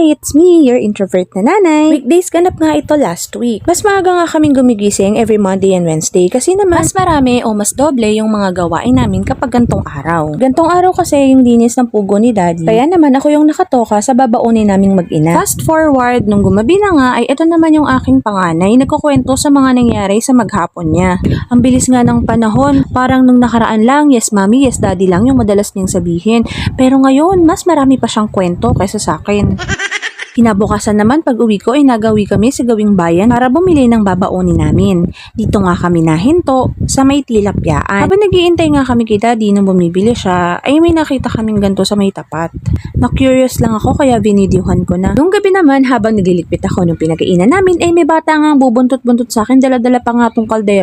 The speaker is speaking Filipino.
Hi, it's me, your introvert na nanay. Weekdays ganap nga ito last week. Mas maaga nga kaming gumigising every Monday and Wednesday kasi naman mas marami o mas doble yung mga gawain namin kapag gantong araw. Gantong araw kasi yung linis ng pugo ni Daddy. Kaya naman ako yung nakatoka sa babaunin naming mag-ina. Fast forward, nung gumabi na nga ay ito naman yung aking panganay nagkukwento sa mga nangyari sa maghapon niya. Ang bilis nga ng panahon, parang nung nakaraan lang, yes mommy, yes daddy lang yung madalas niyang sabihin. Pero ngayon, mas marami pa siyang kwento kaysa sa akin. Kinabukasan naman pag uwi ko ay nagawi kami sa gawing bayan para bumili ng babaunin namin. Dito nga kami nahinto sa may tilapyaan. Habang nag-iintay nga kami kay Daddy nung bumibili siya, ay may nakita kaming ganto sa may tapat. Na-curious lang ako kaya binidyohan ko na. Nung gabi naman habang nagliligpit ako nung pinagkainan namin ay may bata nga bubuntot-buntot sa akin, dala-dala pa nga tong kaldero.